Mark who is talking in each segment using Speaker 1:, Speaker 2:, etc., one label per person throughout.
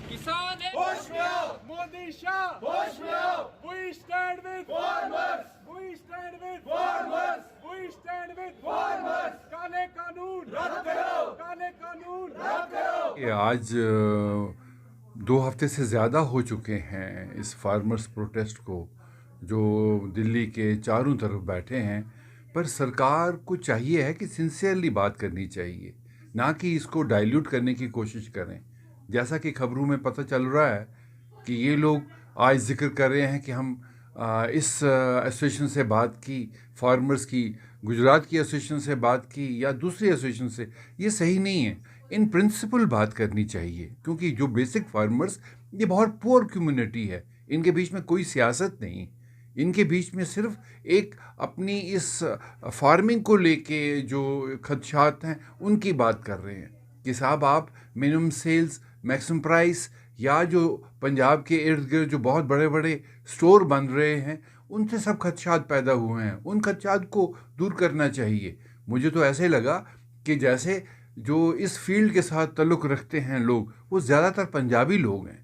Speaker 1: किसान
Speaker 2: होश में आओ,
Speaker 1: मोदी शाह
Speaker 2: होश में आओ,
Speaker 1: we stand with
Speaker 2: farmers,
Speaker 1: we stand with
Speaker 2: farmers,
Speaker 1: we stand with
Speaker 2: farmers,
Speaker 1: काले कानून
Speaker 2: रद्द करो,
Speaker 1: काले कानून
Speaker 2: रद्द करो।
Speaker 3: ये आज 2 हफ्ते से ज़्यादा हो चुके हैं इस फार्मर्स प्रोटेस्ट को, जो दिल्ली के चारों तरफ बैठे हैं। पर सरकार को चाहिए है कि सिंसियरली बात करनी चाहिए, ना कि इसको डाइल्यूट करने की कोशिश करें। जैसा कि खबरों में पता चल रहा है कि ये लोग आज जिक्र कर रहे हैं कि हम इस एसोसिएशन से बात की, फार्मर्स की, गुजरात की एसोसिएशन से बात की या दूसरी एसोसिएशन से। ये सही नहीं है। इन प्रिंसिपल बात करनी चाहिए, क्योंकि जो बेसिक फार्मर्स, ये बहुत पुअर कम्युनिटी है। इनके बीच में कोई सियासत नहीं, इनके बीच में सिर्फ एक अपनी इस फार्मिंग को लेके जो खदशात हैं उनकी बात कर रहे हैं कि साहब आप मिनिमम सेल्स, मैक्सिमम प्राइस, या जो पंजाब के इर्द गिर्द जो बहुत बड़े बड़े स्टोर बन रहे हैं उनसे सब खदशात पैदा हुए हैं। उन खदशात को दूर करना चाहिए। मुझे तो ऐसे लगा कि जैसे जो इस फील्ड के साथ ताल्लुक़ रखते हैं लोग, वो ज़्यादातर पंजाबी लोग हैं।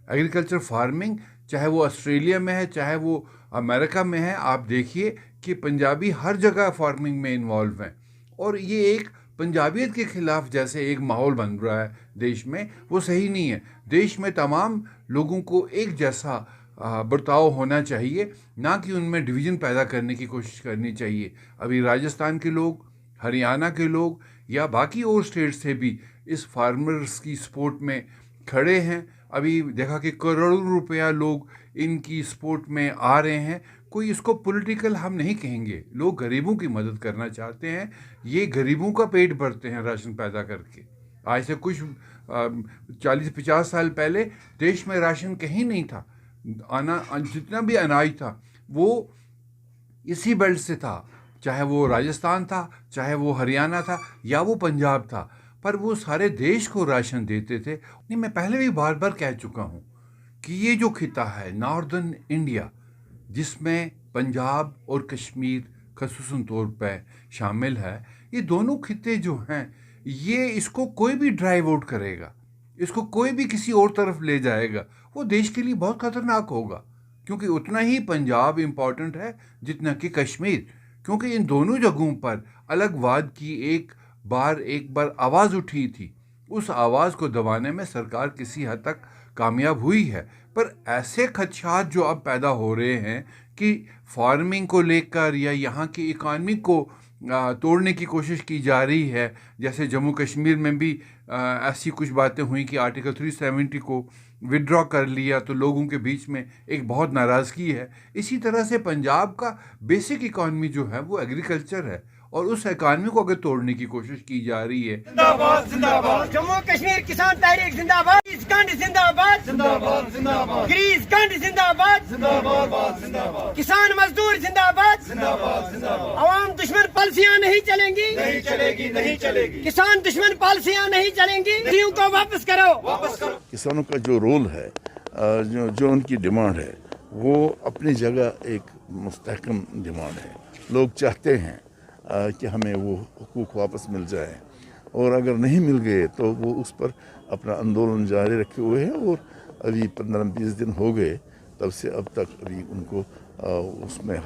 Speaker 3: एग्रीकल्चर फार्मिंग, चाहे वो ऑस्ट्रेलिया में है, चाहे वो अमेरिका में है, आप देखिए कि पंजाबी हर जगह फार्मिंग में इन्वॉल्व हैं। और ये एक पंजाबियत के ख़िलाफ़ जैसे एक माहौल बन रहा है देश में, वो सही नहीं है। देश में तमाम लोगों को एक जैसा बर्ताव होना चाहिए, ना कि उनमें डिवीज़न पैदा करने की कोशिश करनी चाहिए। अभी राजस्थान के लोग, हरियाणा के लोग या बाकी और स्टेट से भी इस फार्मर्स की सपोर्ट में खड़े हैं। अभी देखा कि करोड़ों रुपया लोग इनकी सपोर्ट में आ रहे हैं। कोई इसको पॉलिटिकल हम नहीं कहेंगे, लोग गरीबों की मदद करना चाहते हैं। ये गरीबों का पेट भरते हैं राशन पैदा करके। आज से कुछ 40-50 साल पहले देश में राशन कहीं नहीं था। जितना भी अनाज था वो इसी बेल्ट से था, चाहे वो राजस्थान था, चाहे वो हरियाणा था या वो पंजाब था, पर वो सारे देश को राशन देते थे। नहीं, मैं पहले भी बार बार कह चुका हूँ कि ये जो खिता है नॉर्दर्न इंडिया, जिसमें पंजाब और कश्मीर खसूसन तौर पर शामिल है, ये दोनों खिते जो हैं, ये इसको कोई भी ड्राइव आउट करेगा, इसको कोई भी किसी और तरफ ले जाएगा, वो देश के लिए बहुत ख़तरनाक होगा। क्योंकि उतना ही पंजाब इम्पॉर्टेंट है जितना कि कश्मीर। क्योंकि इन दोनों जगहों पर अलगवाद की एक बार आवाज़ उठी थी। उस आवाज़ को दबाने में सरकार किसी हद तक कामयाब हुई है। पर ऐसे खदशात जो अब पैदा हो रहे हैं कि फार्मिंग को लेकर या यहाँ की इकॉनमी को तोड़ने की कोशिश की जा रही है, जैसे जम्मू कश्मीर में भी ऐसी कुछ बातें हुई कि आर्टिकल 370 को विड्रॉ कर लिया, तो लोगों के बीच में एक बहुत नाराज़गी है। इसी तरह से पंजाब का बेसिक इकॉनमी जो है वो एग्रीकल्चर है, और उस इकॉनमी को अगर तोड़ने की कोशिश की जा रही है।
Speaker 2: जिंदाबाद, जिंदाबाद,
Speaker 4: जम्मू कश्मीर किसान तहरीक जिंदाबाद, ग्रीसकांड जिंदाबाद,
Speaker 2: जिंदाबाद, जिंदाबाद,
Speaker 4: ग्रीसकांड जिंदाबाद,
Speaker 2: जिंदाबाद, जिंदाबाद,
Speaker 4: किसान मजदूर जिंदाबाद,
Speaker 2: जिंदाबाद, जिंदाबाद।
Speaker 4: आवाम दुश्मन पॉलिसियां नहीं चलेंगी,
Speaker 2: नहीं चलेगी, नहीं चलेगी।
Speaker 4: किसान दुश्मन पॉलिसियां नहीं चलेंगी। नीतियों को वापस करो,
Speaker 2: वापस करो।
Speaker 5: किसानों का जो रोल है, जो उनकी डिमांड है, वो अपनी जगह एक मुस्तहकम डिमांड है। लोग चाहते हैं कि हमें वो हुकूक वापस मिल जाए, और अगर नहीं मिल गए तो वो उस पर अपना आंदोलन जारी रखे हुए हैं। और अभी 15-20 दिन हो गए तब से अब तक अभी उनको उसमें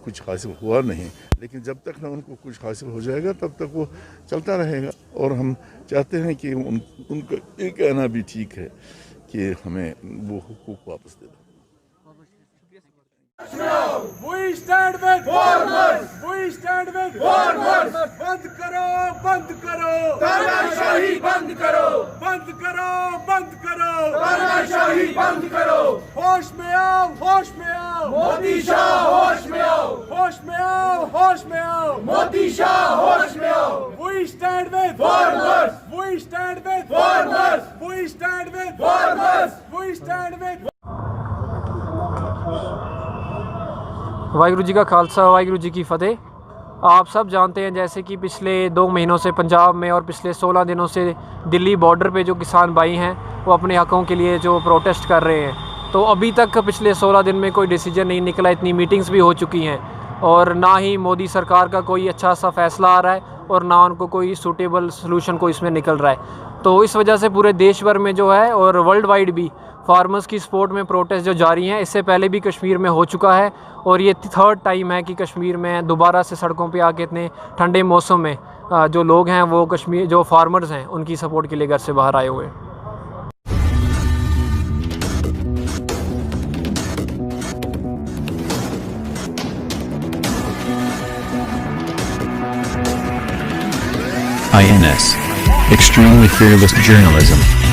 Speaker 5: कुछ हासिल हुआ नहीं। लेकिन जब तक ना उनको कुछ हासिल हो जाएगा तब तक वो चलता रहेगा। और हम चाहते हैं कि उनका ये कहना भी ठीक है कि हमें वो हुकूक वापस दे दो।
Speaker 1: We stand with
Speaker 2: farmers,
Speaker 1: we stand with
Speaker 2: farmers.
Speaker 1: बंद करो, बंद करो,
Speaker 2: तानाशाही बंद करो,
Speaker 1: बंद करो, बंद करो,
Speaker 2: तानाशाही बंद करो।
Speaker 1: होश में आओ, होश में आओ,
Speaker 2: मोदी शाह होश में आओ,
Speaker 1: होश में आओ, होश में आओ।
Speaker 2: मोदी शाह होश में आओ।
Speaker 1: We stand with
Speaker 2: farmers,
Speaker 1: we stand with
Speaker 2: farmers,
Speaker 1: we stand with
Speaker 2: farmers.
Speaker 1: we stand with
Speaker 6: Waheguru ji ਕਾ ਖਾਲਸਾ, ਵਾਹਿਗੁਰੂ ਜੀ ਕੀ ਫਤਿਹ। आप सब जानते हैं जैसे कि पिछले 2 महीनों से पंजाब में और पिछले 16 दिनों से दिल्ली बॉर्डर पे जो किसान भाई हैं वो अपने हकों के लिए जो प्रोटेस्ट कर रहे हैं, तो अभी तक पिछले 16 दिन में कोई डिसीजन नहीं निकला। इतनी मीटिंग्स भी हो चुकी हैं और ना ही मोदी सरकार का कोई अच्छा सा फैसला आ रहा है और ना उनको कोई सूटेबल सलूशन को इसमें निकल रहा है। तो इस वजह से पूरे देश भर में जो है और वर्ल्ड वाइड भी फार्मर्स की सपोर्ट में प्रोटेस्ट जो जारी हैं। इससे पहले भी कश्मीर में हो चुका है और ये 3rd टाइम है कि कश्मीर में दोबारा से सड़कों पे आके इतने ठंडे मौसम में जो लोग हैं वो कश्मीर जो फार्मर्स हैं उनकी सपोर्ट के लिए घर से बाहर आए हुए हैं।
Speaker 7: INS. Extremely fearless journalism.